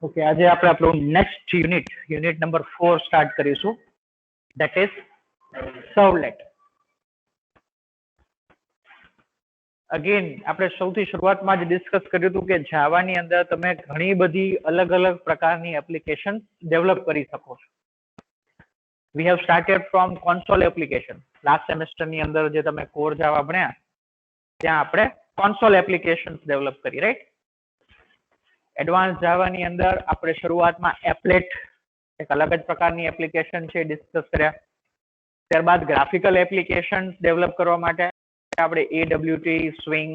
Okay, આજે આપણે આપણું નેક્સ્ટ યુનિટ નંબર 4 સ્ટાર્ટ કરીશું. That is servlet. અગેન આપણે સૌથી શરૂઆતમાં જ ડિસ્કસ કર્યું હતું કે જાવાની અંદર તમે ઘણી બધી અલગ અલગ પ્રકારની એપ્લિકેશન ડેવલપ કરી શકો છો. We have started from console application. Last સેમેસ્ટરની અંદર જે તમે કોર જાવા ભણ્યા ત્યાં આપણે કોન્સોલ એપ્લિકેશન ડેવલપ કરી, રાઈટ? એડવાન્સ જાવાની અંદર આપણે શરૂઆતમાં એપ્લેટ એક અલગ જ પ્રકારની એપ્લિકેશન છે ડિસ્કસ કર્યા. ત્યારબાદ ગ્રાફિકલ એપ્લિકેશન ડેવલપ કરવા માટે આપણે AWT, સ્વિંગ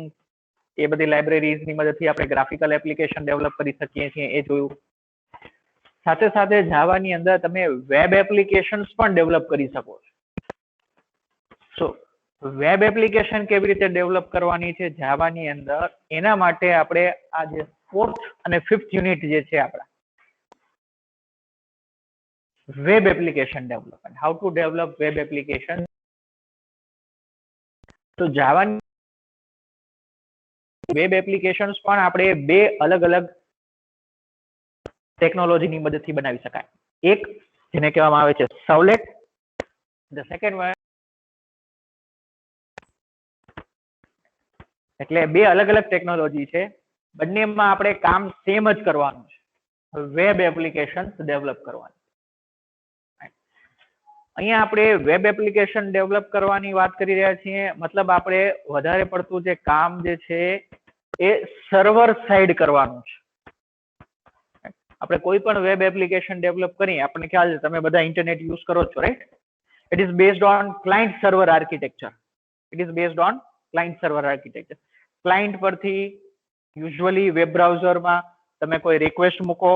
એ બધી લાઇબ્રેરીઝની મદદથી આપણે ગ્રાફિકલ એપ્લિકેશન ડેવલપ કરી શકીએ છીએ એ જોયું. સાથે સાથે જાવાની અંદર તમે વેબ એપ્લિકેશન્સ પણ ડેવલપ કરી શકો છો. સો વેબ એપ્લિકેશન કેવી રીતે ડેવલપ કરવાની છે જાવાની અંદર, એના માટે આપણે આ જે 4th અને 5th યુનિટ જે છે આપણા web application development, how to develop web application. તો જાવાની વેબ એપ્લિકેશન્સ પણ આપણે બે અલગ અલગ ટેકનોલોજીની મદદથી બનાવી શકાય. એક જેને કહેવામાં આવે છે સર્વલેટ, ધ સેકન્ડ વન એટલે બે અલગ અલગ ટેકનોલોજી છે. બંનેમાં આપણે કામ સેમ જ કરવાનું છે, વેબ એપ્લિકેશન ડેવલપ કરવાની. અહીંયા આપણે વેબ એપ્લિકેશન ડેવલપ કરવાની વાત કરી રહ્યા છીએ, મતલબ આપણે વધારે પડતું જે કામ જે છે એ સર્વર સાઇડ કરવાનું છે. આપણે કોઈ પણ વેબ એપ્લિકેશન ડેવલપ કરીએ, આપણને ખ્યાલ છે તમે બધા ઇન્ટરનેટ યુઝ કરો છો, right? It is based on client server architecture. It is based on client server architecture. Client પરથી યુઝ્યુઅલી વેબ બ્રાઉઝરમાં તમે કોઈ રિક્વેસ્ટ મૂકો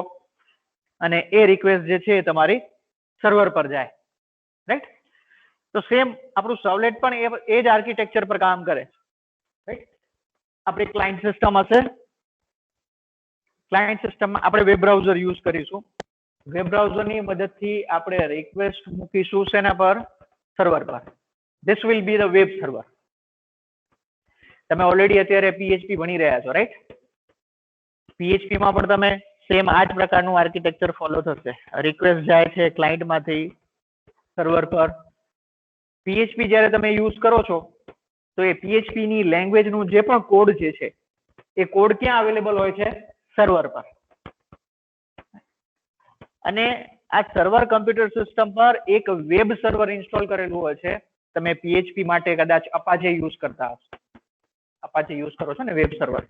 અને એ રિક્વેસ્ટ જે છે એ તમારી સર્વર પર જાય, રાઈટ? તો સેમ આપણું સર્વલેટ પણ એ જ આર્કિટેક્ચર પર કામ કરે, રાઈટ? આપણી ક્લાયન્ટ સિસ્ટમ હશે, ક્લાયન્ટ સિસ્ટમમાં આપણે વેબ બ્રાઉઝર યુઝ કરીશું. વેબ બ્રાઉઝરની મદદથી આપણે રિક્વેસ્ટ મૂકીશું શેના પર? સર્વર પર. This will be the web server. તમે ઓલરેડી અત્યારે PHP ભણી રહ્યા છો, રાઈટ? PHP માં પણ તમે સેમ આ જ પ્રકારનું આર્કિટેક્ચર ફોલો થશે. રિક્વેસ્ટ જાય છે ક્લાયન્ટમાંથી સર્વર પર. PHP જ્યારે તમે યુઝ કરો છો તો એ PHP ની લેંગ્વેજનું જે પણ કોડ જે છે એ કોડ ક્યાં અવેલેબલ હોય છે? સર્વર પર. અને આ સર્વર કમ્પ્યુટર સિસ્ટમ પર એક વેબ સર્વર ઇન્સ્ટોલ કરેલું હોય છે. તમે PHP માટે કદાચ અપાચે યુઝ કરતા હશો. અપાચે યુઝ કરો છો ને વેબ સર્વર.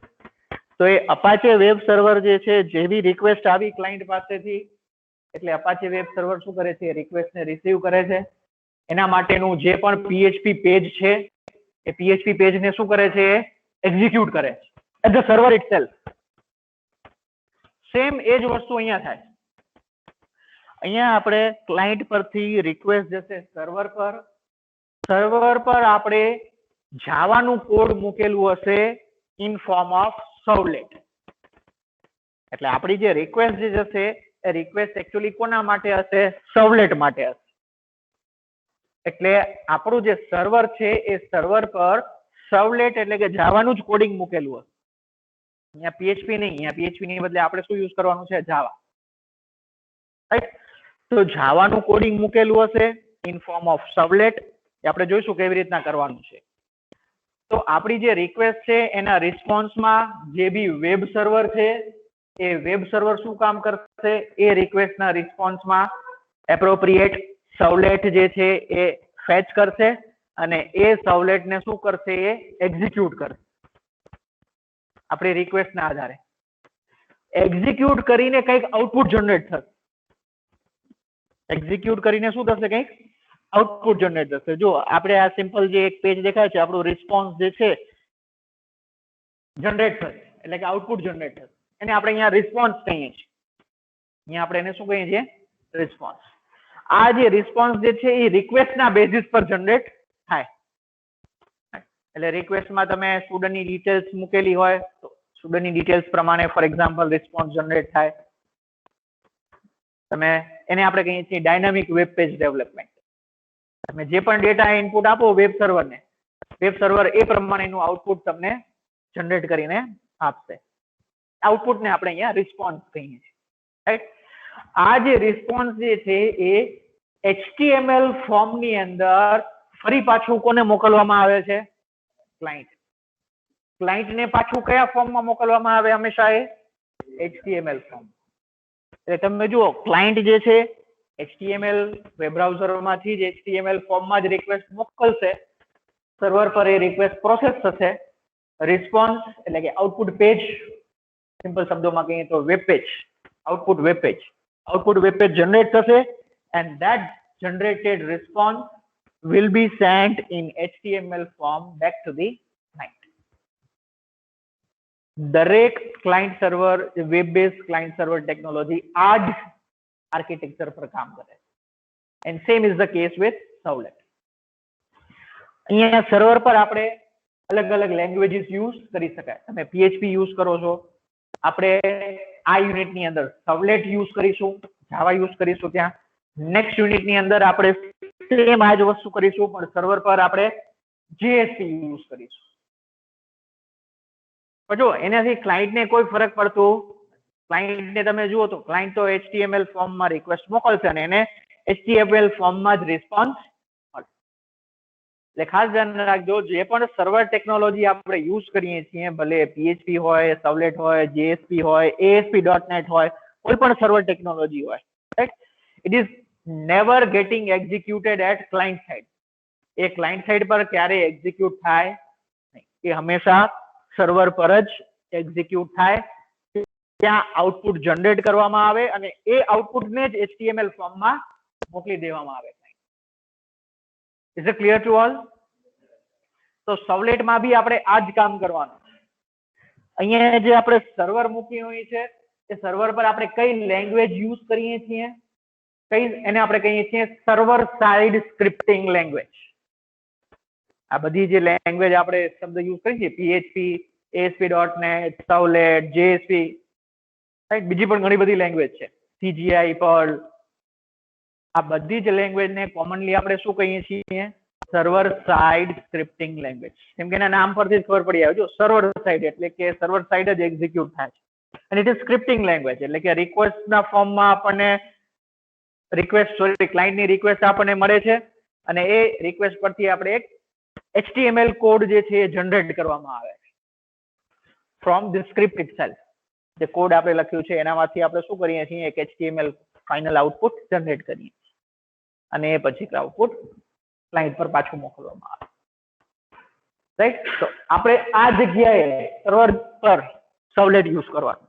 તો એ અપાચે વેબ સર્વર જે છે, જેવી રિક્વેસ્ટ આવી ક્લાયન્ટ પાસેથી એટલે અપાચે વેબ સર્વર શું કરે છે? રિક્વેસ્ટ ને રિસીવ કરે છે. એના માટેનું જે પણ PHP પેજ છે એ PHP પેજને શું કરે છે? એક્ઝિક્યુટ કરે છે at the server itself. Same એ જ વસ્તુ અહીંયા થાય. અહીંયા આપણે ક્લાયન્ટ પરથી રિક્વેસ્ટ જશે સર્વર પર. સર્વર પર આપણે જાવાનું કોડ મૂકેલું હશે ઇન ફોર્મ ઓફ સર્વલેટ. એટલે આપણી જે રિક્વેસ્ટ જે જશે એ રિક્વેસ્ટ એકચ્યુઅલી કોના માટે હશે? સર્વલેટ માટે હશે. એટલે આપણું જે સર્વર છે એ સર્વર પર સર્વલેટ એટલે કે જાવાનું જ કોડિંગ મૂકેલું હશે. અહીંયા PHP નહીં, અહીંયા PHP ની બદલે આપણે શું યુઝ કરવાનું છે? જાવા, રાઈટ? તો જાવાનું કોડિંગ મૂકેલું હશે ઇન ફોર્મ ઓફ સર્વલેટ. એ આપણે જોઈશું કેવી રીતના કરવાનું છે. તો આપણી જે રિક્વેસ્ટ છે એના રિસ્પોન્સમાં જે બી વેબ સર્વર છે એ વેબ સર્વર શું કામ કરશે? એ રિક્વેસ્ટના રિસ્પોન્સમાં એપ્રોપ્રિએટ સર્વલેટ જે છે એ ફેચ કરશે અને એ સર્વલેટને શું કરશે? એ એક્ઝિક્યુટ કરશે આપણી રિક્વેસ્ટના આધારે. એક્ઝિક્યુટ કરીને કંઈક આઉટપુટ જનરેટ થશે. એક્ઝિક્યુટ કરીને શું થશે? કંઈક આઉટપુટ જનરેટ થશે. જો આપણે આ સિમ્પલ જે એક પેજ દેખાય છે, આપણું રિસ્પોન્સ જે છે જનરેટ થશે એટલે કે આઉટપુટ જનરેટ થશે. એને આપણે અહીંયા રિસ્પોન્સ કહીએ છીએ. અહીંયા આપણે એને શું કહીએ છીએ? રિસ્પોન્સ. આ જે રિસ્પોન્સ જે છે એ રિક્વેસ્ટના બેઝિસ પર જનરેટ થાય. એટલે રિક્વેસ્ટમાં તમે સ્ટુડન્ટની ડિટેલ્સ મૂકેલી હોય તો સ્ટુડન્ટની ડિટેલ્સ પ્રમાણે ફોર એક્ઝામ્પલ રિસ્પોન્સ જનરેટ થાય. તમે એને આપણે કહીએ છીએ ડાયનામિક વેબ પેજ ડેવલપમેન્ટ. તમે જે પણ ડેટા ઇનપુટ આપો વેબ સર્વરને, વેબ સર્વર એ પ્રમાણેનું આઉટપુટ તમને જનરેટ કરીને આપશે. આઉટપુટને આપણે અહીંયા રિસ્પોન્સ કહીએ છીએ. રાઈટ. આ જે રિસ્પોન્સ જે છે એ HTML ફોર્મ ની અંદર ફરી પાછું કોને મોકલવામાં આવે છે? ક્લાયન્ટ. ક્લાયન્ટ ને પાછું કયા ફોર્મમાં મોકલવામાં આવે હંમેશા? એ HTML ફોર્મ. એટલે તમે જુઓ, ક્લાયન્ટ જે છે HTML વેબ બ્રાઉઝરમાંથી જ HTML ફોર્મમાં જ રિક્વેસ્ટ મોકલશે. સર્વર પર એ રિક્વેસ્ટ પ્રોસેસ થશે. રિસ્પોન્સ એટલે કે આઉટપુટ પેજ, સિમ્પલ શબ્દોમાં કહીએ તો web page, output web page, generate થશે and that generated response will be sent in HTML form back to the client. દરેક client server, web base client server technology આ જ architecture પર કામ કરે. and same is the case with Servlet. અહીંયા server પર આપણે અલગ અલગ લેંગ્વેજીસ યુઝ કરી શકાય. તમે PHP યુઝ કરો છો, આપણે આ યુનિટ ની અંદર સર્વલેટ યુઝ કરીશું, જાવા યુઝ કરીશું. ત્યાં નેક્સ્ટ યુનિટ ની અંદર આપણે સેમ આ જ વસ્તુ કરીશું, પણ સર્વર પર આપણે JSP યુઝ કરીશું. પણ જો એનાથી ક્લાયન્ટ ને કોઈ ફરક પડતો, ક્લાયન્ટ ને તમે જુઓ તો ક્લાયન્ટ તો HTML ફોર્મમાં રિક્વેસ્ટ મોકલશે અને એને HTML ફોર્મમાં જ રિસ્પોન્સ મળશે. એટલે ખાસ ધ્યાન રાખજો, જે પણ સર્વર ટેકનોલોજી આપણે યુઝ કરીએ છીએ, ભલે PHP હોય, સર્વલેટ હોય, JSP હોય, ASP.NET હોય, કોઈ પણ સર્વર ટેકનોલોજી હોય, right, it is never getting executed at client side. એ ક્લાયન્ટ સાઇડ પર ક્યારે એક્ઝિક્યુટ થાય નહીં, એ હંમેશા સર્વર પર જ એક્ઝિક્યુટ થાય. ત્યાં આઉટપુટ જનરેટ કરવામાં આવે અને એ આઉટપુટને જ HTML ફોર્મમાં મોકલી દેવામાં આવે. Is it clear to all? તો સર્વલેટમાં બી આપણે આ જ કામ કરવાનું. અહીંયા જે આપણે સર્વર મૂકી હોય છે, એ સર્વર પર આપણે કઈ લેંગ્વેજ યુઝ કરીએ છીએ, એને આપણે કહીએ છીએ સર્વર સાઇડ સ્ક્રિપ્ટિંગ લેંગ્વેજ. આ બધી જે લેંગ્વેજ આપણે શબ્દ યુઝ કરીએ છીએ, PHP, ASP.NET, Servlet, JSP, right, બીજી પણ ઘણી બધી લેંગ્વેજ છે, CGI, Perl, આ બધી જ લેંગ્વેજ ને કોમનલી આપણે શું કહીએ છીએ? Server side scripting language. કેમ કે એના નામ પરથી જ ખબર પડી આવે, જો સર્વર સાઇડ એટલે કે સર્વર સાઇડ જ એક્ઝિક્યુટ થાય છે. અને ઇટ ઇઝ સ્ક્રિપ્ટિંગ લેંગ્વેજ એટલે કે રિક્વેસ્ટ ના ફોર્મમાં આપણને ક્લાયન્ટની રિક્વેસ્ટ આપણને મળે છે અને એ રિક્વેસ્ટ પરથી આપણે એક HTML કોડ જે છે એ જનરેટ કરવામાં આવે છે ફ્રોમ ધ સ્ક્રિપ્ટ ઇટસેલ્ફ. જે કોડ આપણે લખ્યું છે એનામાંથી આપણે શું કરીએ છીએ? એક HTML ફાઇનલ આઉટપુટ જનરેટ કરીએ અને એ પછી આઉટપુટ ક્લાયન્ટ પર પાછું મોકલવામાં આવે. રાઈટ, તો આપણે આ જગ્યાએ સર્વર પર સર્વલેટ યુઝ કરવાનું.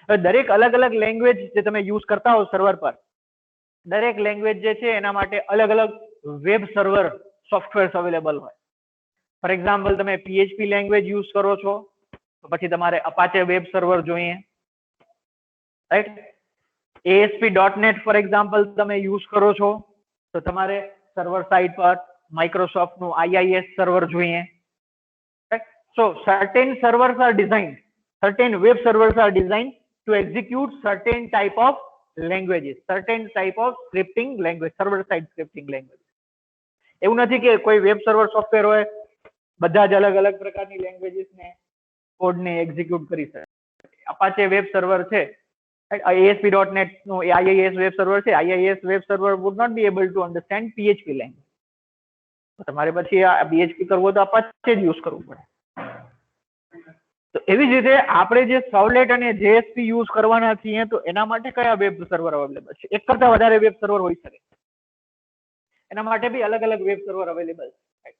હવે દરેક અલગ અલગ લેંગ્વેજ જે તમે યુઝ કરતા હો સર્વર પર, દરેક લેંગ્વેજ જે છે એના માટે અલગ અલગ વેબ સર્વર સોફ્ટવેર અવેલેબલ હોય. ફોર એક્ઝામ્પલ, તમે PHP લેંગ્વેજ યુઝ કરો છો તો પછી તમારે અપાચે વેબ સર્વર જોઈએ, રાઈટ. ASP.NET ફોર એક્ઝામ્પલ તમે યુઝ કરો છો તો તમારે સર્વર સાઇડ પર માઇક્રોસોફ્ટ નું IIS સર્વર જોઈએ. So certain servers are designed, certain web servers are designed to execute certain type of languages, certain type of scripting language, server side scripting language. એવું નથી કે કોઈ વેબ સર્વર સોફ્ટવેર હોય બધા જ અલગ અલગ પ્રકારની લેંગ્વેજીસ ને કોડ ને એક્ઝિક્યુટ કરી શકે. અપાચે વેબ સર્વર છે, ASP.NET નું IIS વેબ સર્વર છે, IIS web server would not be able to understand PHP language. તમારે પછી આ PHP કરવું તો અપાચે જ યુઝ કરવું પડે. તો એવી જ રીતે આપણે જે સર્વલેટ અને JSP યુઝ કરવાના છીએ તો એના માટે કયા વેબ સર્વર અવેલેબલ છે? એક કરતા વધારે વેબ સર્વર હોઈ શકે. એના માટે બી અલગ અલગ વેબ સર્વર અવેલેબલ છે.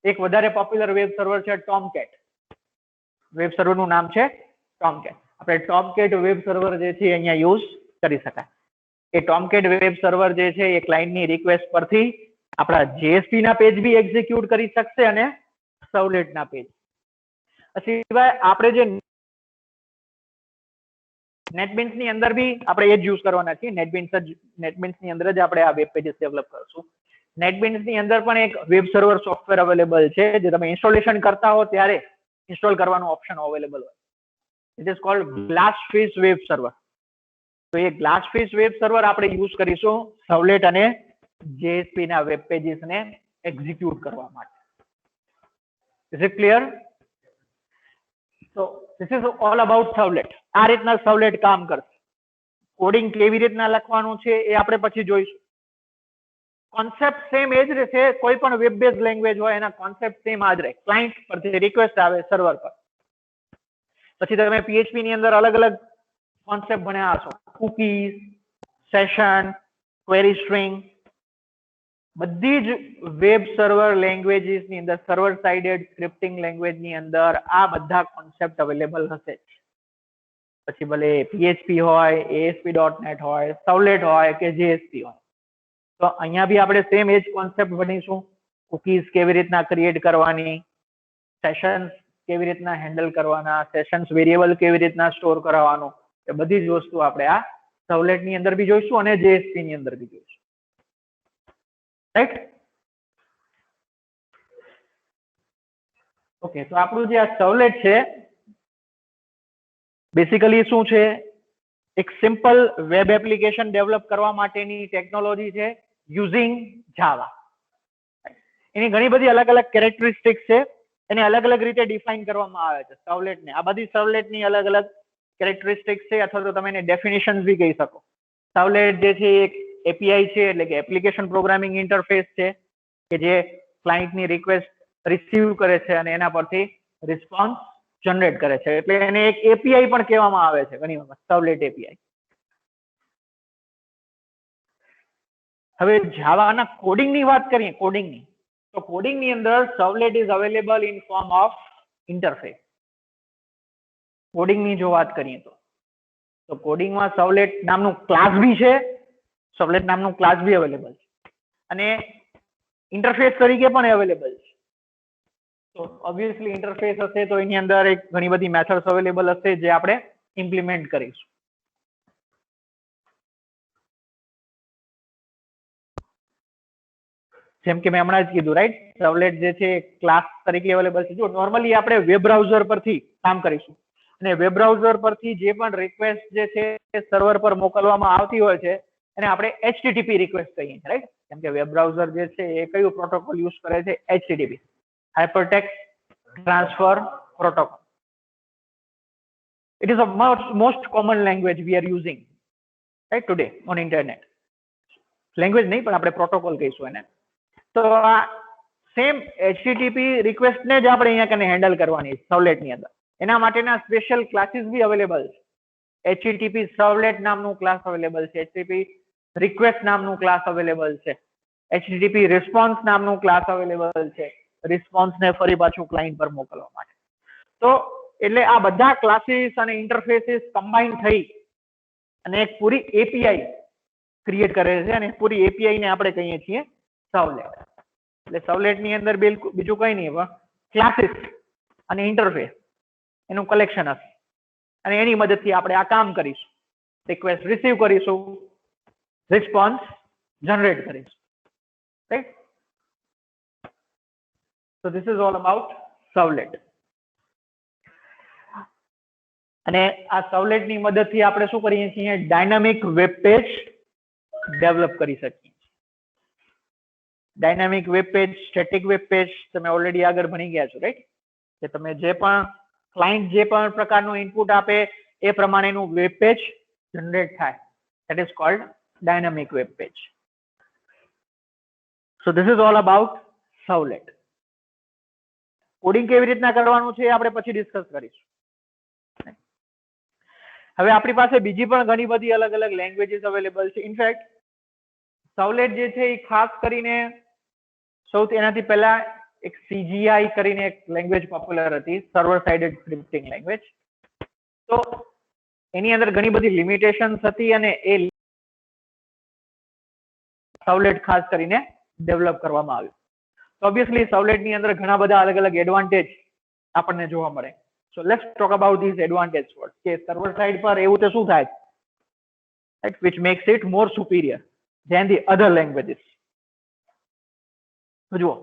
એક વધારે પોપ્યુલર વેબ સર્વર છે Tomcat. વેબ સર્વર નું નામ છે Tomcat. આપણે Tomcat વેબ સર્વર જે છે અહીંયા યુઝ કરી શકાય. એ Tomcat વેબ સર્વર જે છે એ ક્લાયન્ટની રિક્વેસ્ટ પરથી આપણા JSP ના પેજ બી એક્ઝિક્યુટ કરી શકશે અને સર્વલેટ ના પેજ. સિવાય આપણે જે નેટબીન્સ ની અંદર બી આપણે એ જ યુઝ કરવાના છીએ. નેટબીન્સ ની અંદર જ આપણે આ વેબ પેજીસ ડેવલપ કરશું. નેટબીન્સ ની અંદર પણ એક વેબ સર્વર સોફ્ટવેર અવેલેબલ છે જે તમે ઇન્સ્ટોલેશન કરતા હો ત્યારે ઇન્સ્ટોલ કરવાનું ઓપ્શન અવેલેબલ હોય. It is called GlassFish web server. તો એ ગ્લાસફિશ વેબ સર્વર આપણે યુઝ કરીશું સર્વલેટ અને JSP ના વેબ પેજીસ ને એક્ઝિક્યુટ કરવા માટે. Is it clear? So this is all about Servlet. આ રીતના Servlet કામ કરશે. કોડિંગ કેવી રીતના લખવાનું છે એ આપણે પછી જોઈશું. કોન્સેપ્ટ સેમ એ જ રહેશે. કોઈ પણ વેબ બેઝ લેંગ્વેજ હોય એના કોન્સેપ્ટ સેમ આ જ રહે. ક્લાયન્ટ પરથી રિક્વેસ્ટ આવે સર્વર પર. પછી તમે PHP ની અંદર અલગ અલગ કોન્સેપ્ટ ભણ્યા હશો. કુકીઝ, સેશન, ક્વેરી સ્ટ્રિંગ, બધી જ વેબ સર્વર લેંગ્વેજીસ ની અંદર, સર્વર સાઇડેડ સ્ક્રિપ્ટિંગ લેંગ્વેજ ની અંદર આ બધા કોન્સેપ્ટ અવેલેબલ હશે. પછી ભલે PHP હોય, ASP.NET હોય, સર્વલેટ હોય કે JSP હોય. તો અહીંયા બી આપણે સેમ એ જ કોન્સેપ્ટ ભણીશું. કુકીઝ કેવી રીતના ક્રિએટ કરવાની, સેશન્સ કેવી રીતના હેન્ડલ કરવાના, સેશન્સ વેરિયેબલ કેવી રીતના સ્ટોર કરવાનું, એ બધી જ વસ્તુ આપણે આ સર્વલેટ ની અંદર બી જોઈશું અને JSP ની અંદર બી જોઈશું. રાઈટ? ઓકે, તો આપણું જે આ સર્વલેટ છે બેસિકલી શું છે? એક સિમ્પલ વેબ એપ્લિકેશન ડેવલપ કરવા માટેની ટેકનોલોજી છે યુઝિંગ જાવા. એની ઘણી બધી અલગ અલગ કેરેક્ટરિસ્ટિક્સ છે. એને અલગ અલગ રીતે ડિફાઇન કરવામાં આવે છે સર્વલેટને. આ બધી સર્વલેટની અલગ અલગ કેરેક્ટરિસ્ટિક્સ છે, અથવા તો તમે એને ડેફિનેશન્સ બી કહી શકો. સર્વલેટ જે છે એક API છે, એટલે કે એપ્લિકેશન પ્રોગ્રામિંગ ઇન્ટરફેસ છે, કે જે ક્લાયન્ટની રિક્વેસ્ટ રિસીવ કરે છે અને એના પરથી રિસ્પોન્સ જનરેટ કરે છે. એટલે એને એક API પણ કહેવામાં આવે છે ઘણી વખત, સર્વલેટ API. હવે જાવાના કોડિંગની વાત કરીએ, કોડિંગની, તો કોડિંગની અંદર servlet is available in form of interface. કોડિંગની જો વાત કરીએ તો કોડિંગમાં સર્વલેટ નામનું ક્લાસ બી છે, સર્વલેટ નામનું ક્લાસ બી અવેલેબલ છે, અને ઇન્ટરફેસ તરીકે પણ અવેલેબલ છે. તો ઓબ્વિયસલી ઇન્ટરફેસ હશે તો એની અંદર એક ઘણી બધી મેથડ્સ અવેલેબલ હશે જે આપણે ઇમ્પ્લિમેન્ટ કરીશું. જેમ કે મેં હમણાં જ કીધું, રાઈટ, સર્વલેટ જે છે ક્લાસ તરીકે અવેલેબલ છે. જો નોર્મલી આપણે વેબ બ્રાઉઝર પરથી કામ કરીશું અને વેબ બ્રાઉઝર પરથી જે પણ રિક્વેસ્ટ જે છે એ સર્વર પર મોકલવામાં આવતી હોય છે એને આપણે HTTP રિક્વેસ્ટ કહીએ છીએ, રાઈટ? કેમ કે વેબ બ્રાઉઝર જે છે એ કયું પ્રોટોકોલ યુઝ કરે છે? HTTP, hypertext transfer protocol. It is a most common language we are using right today on internet. Language નહીં પણ આપણે પ્રોટોકોલ કહીશું એને. તો આ સેમ HTTP રિક્વેસ્ટ ને જ આપણે અહીંયા કને હેન્ડલ કરવાની છે સર્વલેટ ની અંદર. એના માટેના સ્પેશિયલ ક્લાસીસ બી અવેલેબલ છે. HTTP સર્વલેટ નામનું ક્લાસ અવેલેબલ છે, HTTP રિક્વેસ્ટ નામનું ક્લાસ અવેલેબલ છે, HTTP રિસ્પોન્સ નામનું ક્લાસ અવેલેબલ છે, રિસ્પોન્સ ને ફરી પાછું ક્લાયન્ટ પર મોકલવા માટે. તો એટલે આ બધા ક્લાસીસ અને ઇન્ટરફેસીસ કમ્બાઈન થઈ અને એક પૂરી API ક્રિએટ કરે છે, અને પૂરી API ને આપણે કહીએ છીએ સર્વલેટ. એટલે સર્વલેટ ની અંદર બીજું કઈ નહીં પણ ક્લાસીસ અને ઇન્ટરફેસ એનું કલેક્શન હશે, અને એની મદદથી આપણે આ કામ કરીશું. રિક્વેસ્ટ રિસીવ કરીશું, રિસ્પોન્સ જનરેટ કરીશું, right? So this is all about સર્વલેટ. અને આ સર્વલેટ ની મદદથી આપણે શું કરીએ છીએ? ડાયનામિક વેબ પેજ ડેવલપ કરી શકીએ. Dynamic web page, static web page તમે ઓલરેડી આગળ ભણી ગયા છો, રાઈટ? કે તમે જે પણ ક્લાયન્ટ જે પણ પ્રકારનું ઇનપુટ આપે એ પ્રમાણેનું વેબ પેજ જનરેટ થાય. That is called dynamic web page. So this is all about servlet. Coding કેવી રીતના કરવાનું છે આપણે પછી ડિસ્કસ કરીશું. હવે આપણી પાસે બીજી પણ ઘણી બધી અલગ અલગ લેંગ્વેજીસ અવેલેબલ છે. ઇનફેક્ટ સર્વલેટ જે છે એ ખાસ કરીને સૌથી એનાથી પહેલા એક CGI કરીને એક લેંગ્વેજ પોપ્યુલર હતી, સર્વર સાઇડેડ સ્ક્રિપ્ટિંગ લેંગ્વેજ. તો એની અંદર ઘણી બધી લિમિટેશન્સ હતી અને એ સર્વલેટ ખાસ કરીને ડેવલપ કરવામાં આવ્યું. તો ઓબ્વિયસલી સર્વલેટ ની અંદર ઘણા બધા અલગ અલગ એડવાન્ટેજ આપણને જોવા મળે. So let's talk about these advantage first. કે સર્વર સાઇડ પર એવું તો શું થાય, right, which makes it more superior than the other languages. તો જુઓ,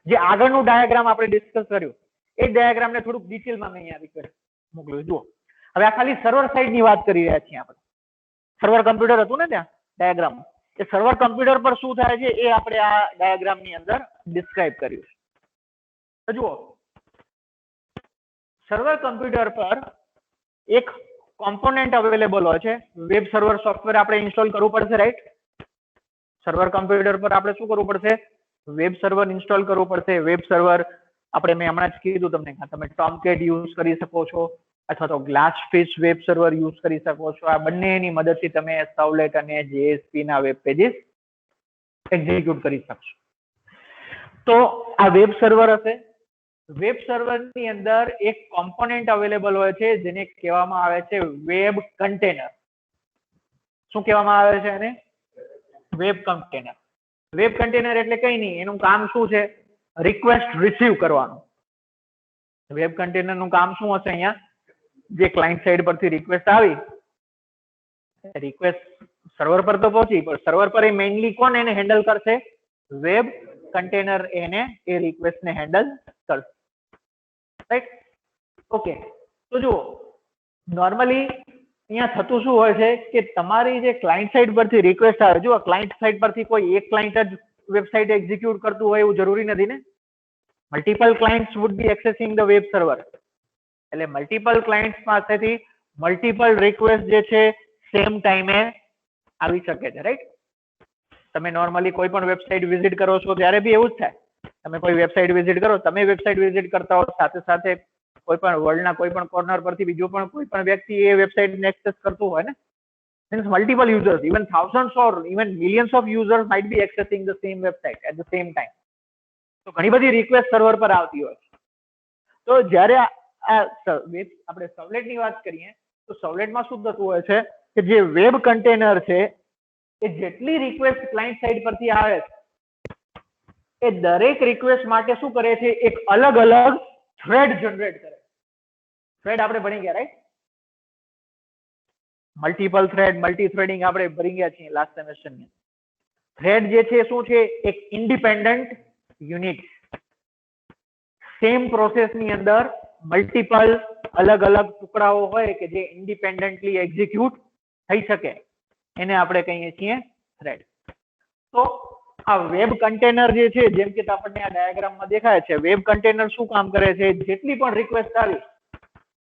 જે આગળનું ડાયાગ્રામ આપણે ડિસ્કસ કર્યું એ ડાયાગ્રામ ને થોડુંક ડિટેલમાં મેં અહીંયા મોકલ્યું. જુઓ, હવે આ ખાલી સર્વર સાઇડ ની વાત કરી રહ્યા છીએ આપણે. સર્વર કમ્પ્યુટર હતું ને ત્યાં ડાયાગ્રામ, એ સર્વર કમ્પ્યુટર પર શું થાય છે એ આપણે આ ડાયાગ્રામ ની અંદર ડિસ્ક્રાઇબ કર્યું છે. તો જુઓ, સર્વર કમ્પ્યુટર પર એક કોમ્પોનન્ટ અવેલેબલ હોય છે. વેબ સર્વર સોફ્ટવેર આપણે ઇન્સ્ટોલ કરવું પડશે, રાઈટ? સર્વર કમ્પ્યુટર પર આપણે શું કરવું પડશે? વેબ સર્વર ઇન્સ્ટોલ કરવું પડશે. વેબ સર્વર આપણે મેં હમણાં જ કીધું તમને, તમે ટોમકેટ યુઝ કરી શકો છો અથવા તો ગ્લાસફિશ વેબ સર્વર યુઝ કરી શકો છો. આ બંનેની મદદથી તમે સર્વલેટ અને જેએસપી ના વેબ પેજીસ એક્ઝિક્યુટ કરી શકશો. તો આ વેબ સર્વર હશે. વેબ સર્વર ની અંદર એક કોમ્પોનન્ટ અવેલેબલ હોય છે જેને કહેવામાં આવે છે વેબ કન્ટેનર. શું કહેવામાં આવે છે એને? Web container. વેબ કન્ટેનર એટલે કઈ નહીં, એનું કામ શું છે? રિક્વેસ્ટ રિસીવ કરવાનું. વેબ કન્ટેનર નું કામ શું હશે? અહીંયા જે ક્લાયન્ટ સાઈડ પરથી રિક્વેસ્ટ આવી, રિક્વેસ્ટ સર્વર પર તો પહોંચી, પણ સર્વર પર એ મેઇનલી કોણ એને હેન્ડલ કરશે? વેબ કન્ટેનર એને એ રિક્વેસ્ટ ને હેન્ડલ કરશે, રાઈટ? ઓકે, તો જુઓ નોર્મલી અહીંયા થતું શું હોય છે કે તમારી જે ક્લાયન્ટ સાઈડ પરથી રિક્વેસ્ટ આવે, જો ક્લાયન્ટ સાઈડ પરથી કોઈ એક ક્લાયન્ટ જ વેબસાઇટ એક્ઝિક્યુટ કરતું હોય એવું જરૂરી નથી ને. Multiple clients would be એક્સેસિંગ the web server. એટલે મલ્ટિપલ ક્લાયન્ટ્સ પાસેથી મલ્ટિપલ રિક્વેસ્ટ જે છે સેમ ટાઈમે આવી શકે છે, રાઈટ? તમે નોર્મલી કોઈ પણ વેબસાઇટ વિઝિટ કરો છો ત્યારે બી એવું જ થાય. તમે કોઈ વેબસાઇટ વિઝિટ કરો, તમે વેબસાઇટ વિઝિટ કરતા હો, સાથે સાથે કોઈ પણ વર્લ્ડના કોઈ પણ કોર્નર પરથી બીજો પણ કોઈ પણ વ્યક્તિ એ વેબસાઇટને એક્સેસ કરતું હોય ને. Means multiple users, even thousands or even millions of users might be accessing the same website at the same time. તો ઘણી બધી રિક્વેસ્ટ સર્વર પર આવતી હોય છે. તો જ્યારે આપણે સર્વલેટની વાત કરીએ તો સર્વલેટમાં શું થતું હોય છે કે જે વેબ કન્ટેનર છે એ જેટલી રિક્વેસ્ટ ક્લાયન્ટ સાઈડ પરથી આવે છે એ દરેક રિક્વેસ્ટ માટે શું કરે છે? એક અલગ અલગ થ્રેડ જનરેટ કરે. થ્રેડ આપણે ભણી ગયા, right? Multiple thread, multi threading આપણે ભણી ગયા છીએ લાસ્ટ સેમેસ્ટરની. થ્રેડ જે છે શું છે? એક ઇન્ડિપેન્ડન્ટ યુનિટ. સેમ પ્રોસેસની અંદર મલ્ટિપલ અલગ અલગ ટુકડાઓ હોય કે જે ઇન્ડિપેન્ડન્ટલી એક્ઝિક્યુટ થઈ શકે, એને આપણે કહીએ છીએ થ્રેડ. તો આ વેબ કન્ટેનર જે છે, જેમ કે આપણને આ ડાયાગ્રામમાં દેખાય છે, વેબ કન્ટેનર શું કામ કરે છે? જેટલી પણ રિક્વેસ્ટ આવી,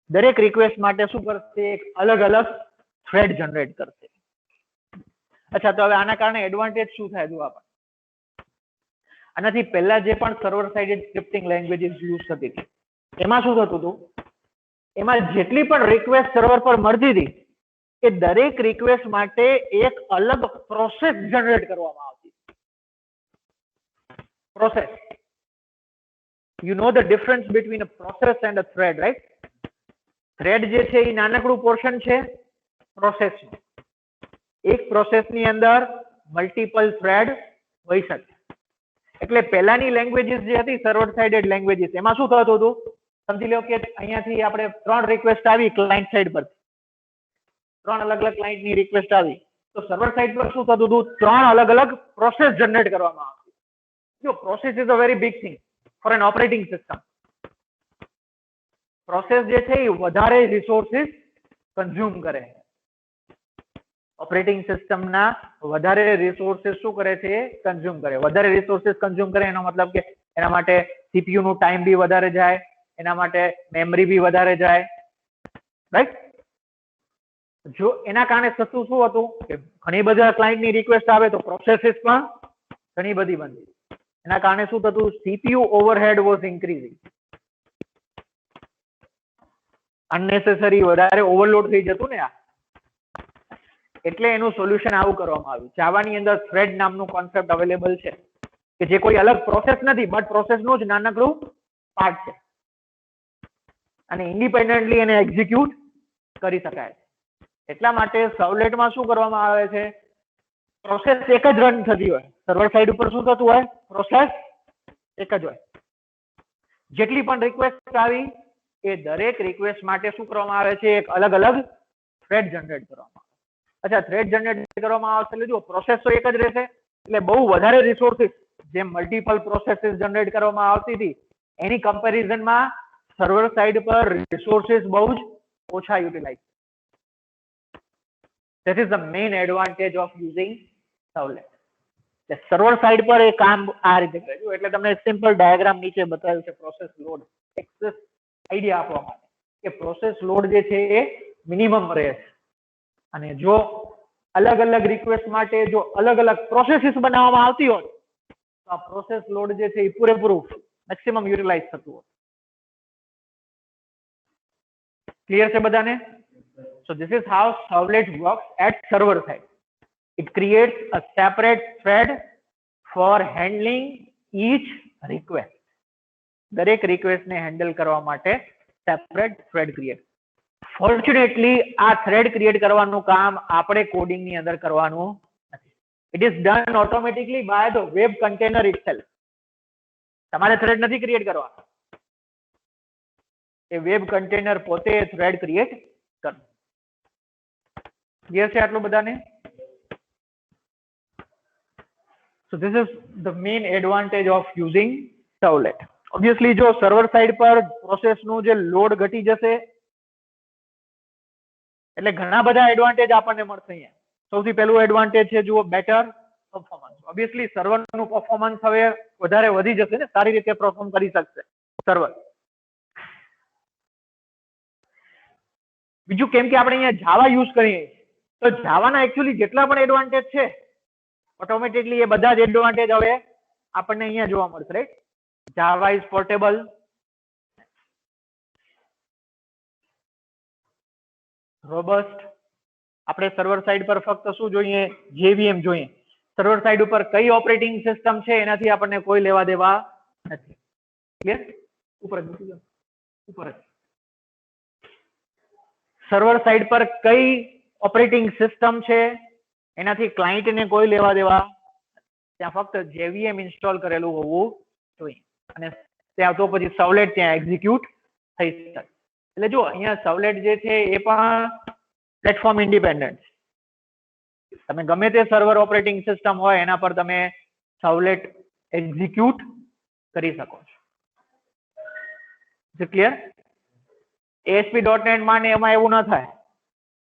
દરેક રિક્વેસ્ટ માટે શું કરશે? એક અલગ અલગ થ્રેડ જનરેટ કરશે. અચ્છા, તો હવે આના કારણે એડવાન્ટેજ શું થાય? જો આપણે આનાથી પહેલા જે પણ server sided scripting languages use થતી હતી, એમાં શું થતું હતું? એમાં જેટલી પણ રિક્વેસ્ટ સર્વર પર મળતી હતી એ દરેક રિક્વેસ્ટ માટે એક અલગ પ્રોસેસ જનરેટ કરવામાં આવતી. Process, you know the difference between a process and a thread, right? Thread જે છે એ નાનકડું પોર્શન છે પ્રોસેસનું. એક પ્રોસેસની અંદર મલ્ટિપલ થ્રેડ હોઈ શકે. એટલે પહેલાની લેંગ્વેજીસ જે હતી સર્વર સાઇડેડ લેંગ્વેજીસ, એમાં શું થતું હતું? સમજી લો કે અહીંયાથી આપણે 3 રિક્વેસ્ટ આવી ક્લાયન્ટ સાઈડ પર, 3 અલગ અલગ ક્લાયન્ટની રિક્વેસ્ટ આવી, તો સર્વર સાઇડ પર શું થતું હતું? 3 અલગ અલગ પ્રોસેસ જનરેટ કરવામાં આવતી. જો process is a very big thing for an operating system. Process જે છે એ વધારે રિસોર્સિસ કન્ઝ્યુમ કરે. ઓપરેટિંગ સિસ્ટમના વધારે રિસોર્સિસ શું કરે છે? કન્ઝ્યુમ કરે. વધારે રિસોર્સિસ કન્ઝ્યુમ કરે એનો મતલબ કે એના માટે સીપીયુ નું ટાઈમ બી વધારે જાય, એના માટે મેમરી બી વધારે જાય, રાઈટ? જો એના કારણે થતું શું હતું કે ઘણી બધા ક્લાયન્ટની રિક્વેસ્ટ આવે તો પ્રોસેસીસ પણ ઘણી બધી બનતી. એના કારણે શું થતું? CPU overhead was increasing. અનનેસેસરી વધારે ઓવરલોડ થઈ જતું ને આ. એટલે એનું સોલ્યુશન આવું કરવામાં આવ્યું. જાવાની અંદર થ્રેડ નામનું કોન્સેપ્ટ અવેલેબલ છે કે જે કોઈ અલગ પ્રોસેસ નથી, બટ પ્રોસેસનું જ નાનકડું પાર્ટ છે અને ઇન્ડિપેન્ડન્ટલી એને એક્ઝિક્યુટ કરી શકાય. એટલા માટે સર્વલેટમાં શું કરવામાં આવે છે? પ્રોસેસ એક જ રન થતી હોય. સર્વર સાઈડ ઉપર શું થતું હોય? પ્રોસેસ એક જ હોય. જેટલી પણ રિક્વેસ્ટ આવી એ દરેક રિક્વેસ્ટ માટે શું કરવામાં આવે છે? એક અલગ અલગ થ્રેડ જનરેટ કરવામાં આવે. અચ્છા, થ્રેડ જનરેટ કરવામાં આવશે એટલે જો પ્રોસેસ તો એક જ રહેશે, એટલે બહુ વધારે રિસોર્સિસ જેમ મલ્ટિપલ પ્રોસેસીસ જનરેટ કરવામાં આવતી હતી એની કમ્પેરિઝનમાં સર્વર સાઇડ પર રિસોર્સિસ બહુ જ ઓછા utilise. That is the main advantage of using servlet. Server side પર એ કામ આ રીતે કરે છે. એટલે તમને સિમ્પલ ડાયાગ્રામ નીચે બતાવ્યું છે પ્રોસેસ લોડ. એક્સેસ આઈડિયા આપવા માટે કે પ્રોસેસ લોડ જે છે એ મિનિમમ રહે છે. અને જો અલગ અલગ રિક્વેસ્ટ માટે જો અલગ અલગ પ્રોસેસીસ બનાવવામાં આવતી હોય તો આ પ્રોસેસ લોડ જે છે એ પૂરેપૂરું મેક્સિમમ યુટિલાઇઝ થતું હોય. ક્લિયર છે બધાને? So this is how Servlet works at server side. It creates a separate thread for handling each request. દરેક રિક્વેસ્ટ ને હેન્ડલ કરવા માટે સેપરેટ થ્રેડ ક્રિએટ. ફોર્ચ્યુનેટલી આ થ્રેડ ક્રિએટ કરવાનું કામ આપણે કોડિંગ ની અંદર કરવાનું નથી. It is done automatically by the web container itself. તમારે થ્રેડ નથી ક્રિએટ કરવાનો, એ વેબ કન્ટેનર પોતે થ્રેડ ક્રિએટ કરશે. ક્લિયર છે આટલું બધાને? So this is the main advantage of using Servlet. Obviously જો સર્વર સાઇડ પર પ્રોસેસ નું જે લોડ ઘટી જશે એટલે ઘણા બધા એડવાન્ટેજ આપણને મળશે અહીંયા. સૌથી પહેલું એડવાન્ટેજ છે જુઓ બેટર પરફોર્મન્સ. ઓબ્વિયસલી સર્વર નું પરફોર્મન્સ હવે વધારે વધી જશે ને, સારી રીતે પરફોર્મ કરી શકશે સર્વર. બીજું કેમ કે આપણે અહીંયા જાવા યુઝ કરીએ તો જાવાના એકચ્યુઅલી જેટલા પણ એડવાન્ટેજ છે ઓટોમેટિકલી એ બધા જ એડવાન્ટેજ હવે આપણને અહીંયા જોવા મળશે, right? Java is portable, robust. આપણે સર્વર સાઇડ પર ફક્ત શું જોઈએ? જેવીએમ જોઈએ. સર્વર સાઇડ ઉપર કઈ ઓપરેટિંગ સિસ્ટમ છે એનાથી આપણને કોઈ લેવા દેવા નથી. ક્લિયર? ઉપર જ મૂકી દો, ઉપર જ. સર્વર સાઇડ પર કઈ ઓપરેટિંગ સિસ્ટમ છે એનાથી ક્લાયન્ટને કોઈ લેવા દેવા. ત્યાં ફક્ત જેવીએમ ઇન્સ્ટોલ કરેલું હોવું જોઈએ અને ત્યાં તો પછી સર્વલેટ ત્યાં એક્ઝિક્યુટ થઈ શકે. એટલે જો અહીંયા સર્વલેટ જે છે એ પણ પ્લેટફોર્મ ઇન્ડિપેન્ડન્ટ છે. તમે ગમે તે સર્વર ઓપરેટિંગ સિસ્ટમ હોય એના પર તમે સર્વલેટ એક્ઝિક્યુટ કરી શકો છો. છે ક્લિયર? ASP.NET માં ને એમાં એવું ન થાય.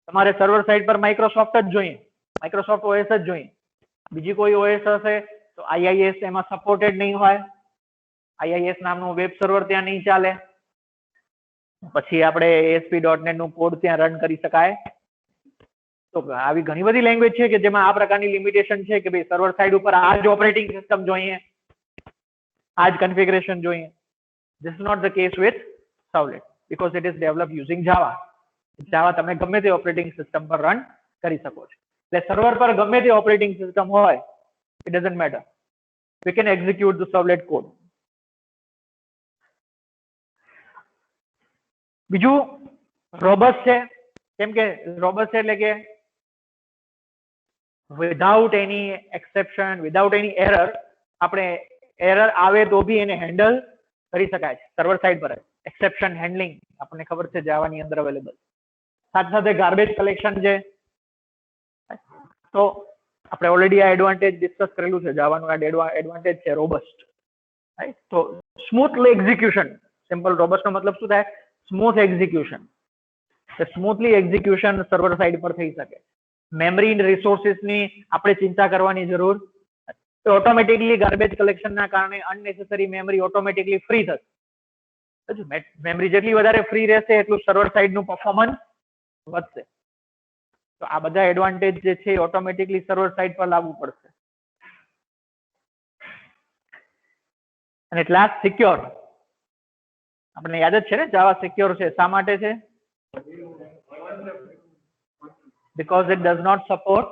તમારે સર્વર સાઇડ પર માઇક્રોસોફ્ટ જ જોઈએ, માઇક્રોસોફ્ટ OS જ જોઈએ. બીજી કોઈ OS હશે તો IIS એમાં સપોર્ટેડ નહીં હોય. IIS નામનું વેબ સર્વર ત્યાં નહીં ચાલે. પછી આપણે ASP.NET નું કોડ ત્યાં રન કરી શકાય. તો આવી ઘણી બધી લેંગ્વેજ છે કે જેમાં આ પ્રકારની લિમિટેશન છે કે ભાઈ સર્વર સાઇડ ઉપર આ જ ઓપરેટિંગ સિસ્ટમ જોઈએ, આ જ કન્ફિગરેશન જોઈએ. This is not the case with Servlet because it is developed using Java. Java તમે ગમે તે ઓપરેટિંગ સિસ્ટમ પર રન કરી શકો છો. એટલે સર્વર પર ગમે તે ઓપરેટિંગ સિસ્ટમ હોય, it doesn't matter. We can execute the Servlet code. બીજું રોબસ્ટ છે. કેમ કે રોબસ્ટ એટલે કે વિધાઉટ એની એક્સેપ્શન, વિધાઉટ એની એરર, આપણે એરર આવે તો બી એને હેન્ડલ કરી શકાય છે સર્વર સાઇડ પર. એક્સેપ્શન હેન્ડલિંગ આપણને ખબર છે જાવાની અંદર અવેલેબલ. સાથે સાથે ગાર્બેજ કલેક્શન છે. તો આપણે ઓલરેડી આ એડવાન્ટેજ ડિસ્કસ કરેલું છે. જાવાનું આ એડવાન્ટેજ છે રોબસ્ટ, રાઈટ? તો સ્મૂથલી એક્ઝિક્યુશન. સિમ્પલ રોબસ્ટ નો મતલબ શું થાય? Smooth execution. Smoothly execution server side પર થઈ શકે. મેમરી રિસોર્સિસ ની આપણે ચિંતા કરવાની જરૂર. ઓટોમેટિકલી ગાર્બેજ કલેક્શન ના કારણે અનનેસેસરી મેમરી ઓટોમેટિકલી ફ્રી થશે. મેમરી જેટલી વધારે ફ્રી રહેશે એટલું સર્વર સાઇડ નું પરફોર્મન્સ વધશે. તો આ બધા એડવાન્ટેજ જે છે ઓટોમેટિકલી સર્વર સાઇડ પર લાગુ પડશે. અને લાસ્ટ સિક્યોર. આપણને યાદ જ છે ને જાવા સિક્યોર છે. શા માટે છે? Because it does not support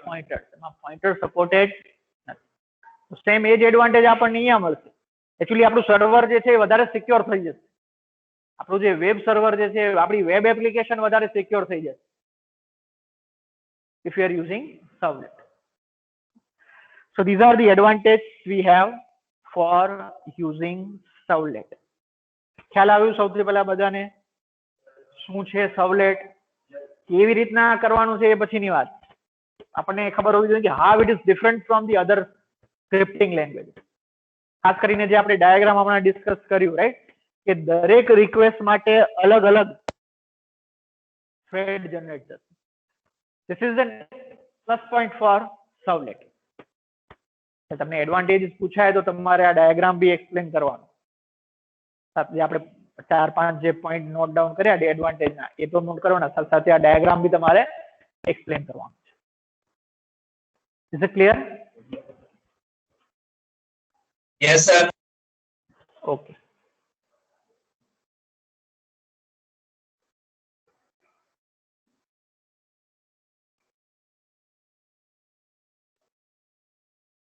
pointers. Pointer supported નથી. સેમ એજ એડવાન્ટેજ આપણને અહીંયા મળશે. એકચ્યુઅલી આપણું સર્વર જે છે એ વધારે સિક્યોર થઈ જશે. આપણું જે વેબ સર્વર જે છે, આપણી વેબ એપ્લિકેશન વધારે સિક્યોર થઈ જશે if you are using Servlet. So these are the advantages we have for using Servlet. ખ્યાલ આવ્યું સૌથી પહેલા બધાને શું છે Servlet, કેવી રીતના કરવાનું છે એ પછીની વાત. આપણને ખબર હોવી જોઈએ કે how it is different from the other scripting language. ખાસ કરીને જે આપણે ડાયાગ્રામ હમણાં ડિસ્કસ કર્યું, રાઈટ, કે દરેક રિક્વેસ્ટ માટે અલગ અલગ થ્રેડ જનરેટ થશે. This is the plus point for Servlet. તમને એડવાન્ટેજ પૂછાય તો તમારે આ ડાયાગ્રામ બી એક્સપ્લેન કરવાનો. આપણે 4-5 જે પોઈન્ટ નોટ ડાઉન કર્યા એડવાન્ટેજ ના એ તો નોટ કરવાના, સાથે સાથે આ ડાયાગ્રામ બી તમારે એક્સપ્લેન કરવાનો છે. Is it clear? Yes, sir. Okay.